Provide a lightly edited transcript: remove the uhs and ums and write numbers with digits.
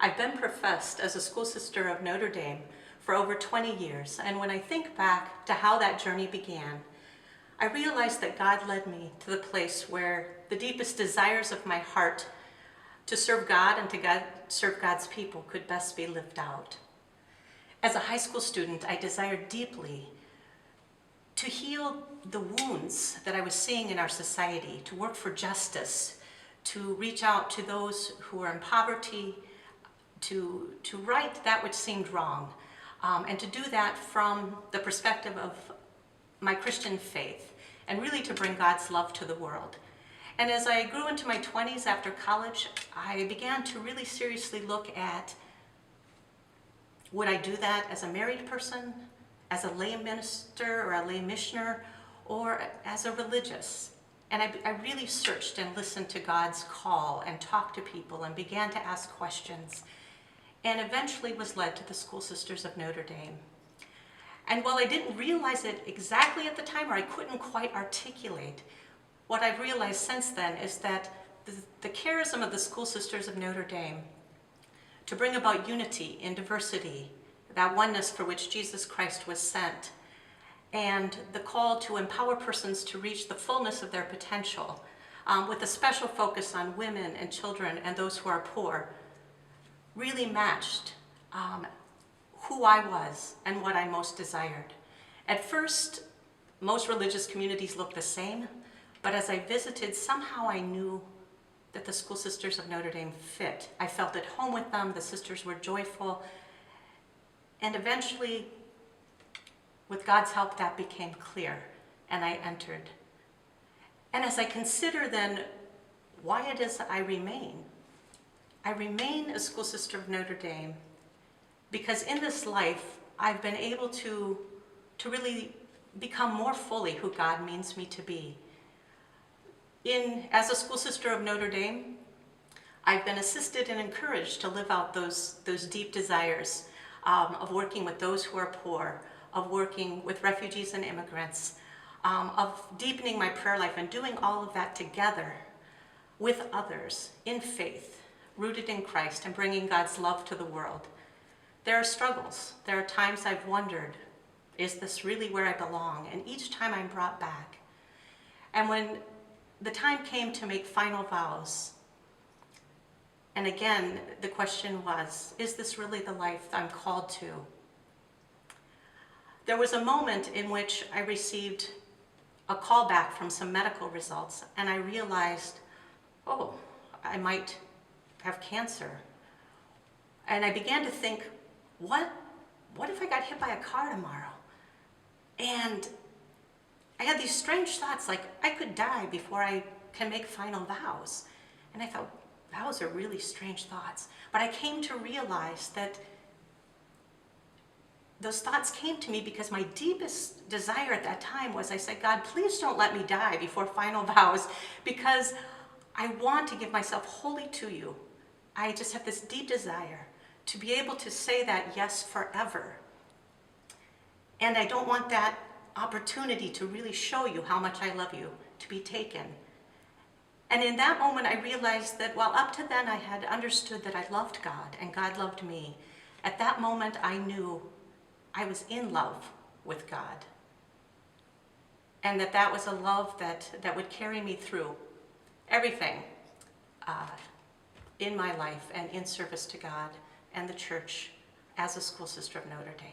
I've been professed as a school sister of Notre Dame for over 20 years, and when I think back to how that journey began, I realized that God led me to the place where the deepest desires of my heart to serve God and to serve God's people could best be lived out. As a high school student, I desired deeply to heal the wounds that I was seeing in our society, to work for justice, to reach out to those who are in poverty, to right that which seemed wrong, and to do that from the perspective of my Christian faith, and really to bring God's love to the world. And as I grew into my 20s after college, I began to really seriously look at, would I do that as a married person, as a lay minister or a lay missioner, or as a religious? And I really searched and listened to God's call and talked to people and began to ask questions, and eventually was led to the School Sisters of Notre Dame. And while I didn't realize it exactly at the time, or I couldn't quite articulate, what I've realized since then is that the charism of the School Sisters of Notre Dame to bring about unity in diversity, that oneness for which Jesus Christ was sent, and the call to empower persons to reach the fullness of their potential, with a special focus on women and children and those who are poor, really matched who I was and what I most desired. At first, most religious communities looked the same, but as I visited, somehow I knew that the School Sisters of Notre Dame fit. I felt at home with them, the sisters were joyful, and eventually, with God's help, that became clear, and I entered. And as I consider then why it is I remain a School Sister of Notre Dame because in this life, I've been able to really become more fully who God means me to be. As a School Sister of Notre Dame, I've been assisted and encouraged to live out those deep desires of working with those who are poor, of working with refugees and immigrants, of deepening my prayer life and doing all of that together with others in faith, rooted in Christ and bringing God's love to the world. There are struggles. There are times I've wondered, is this really where I belong? And each time I'm brought back. And when the time came to make final vows, and again, the question was, is this really the life I'm called to? There was a moment in which I received a call back from some medical results, and I realized, oh, I might have cancer. And I began to think, what if I got hit by a car tomorrow? And I had these strange thoughts, like I could die before I can make final vows. And I thought, vows are really strange thoughts. But I came to realize that those thoughts came to me because my deepest desire at that time was, I said, God, please don't let me die before final vows, because I want to give myself wholly to you. I just have this deep desire to be able to say that yes forever. And I don't want that opportunity to really show you how much I love you to be taken. And in that moment, I realized that while up to then I had understood that I loved God and God loved me, at that moment I knew I was in love with God. And that was a love that would carry me through everything in my life and in service to God and the church as a School Sister of Notre Dame.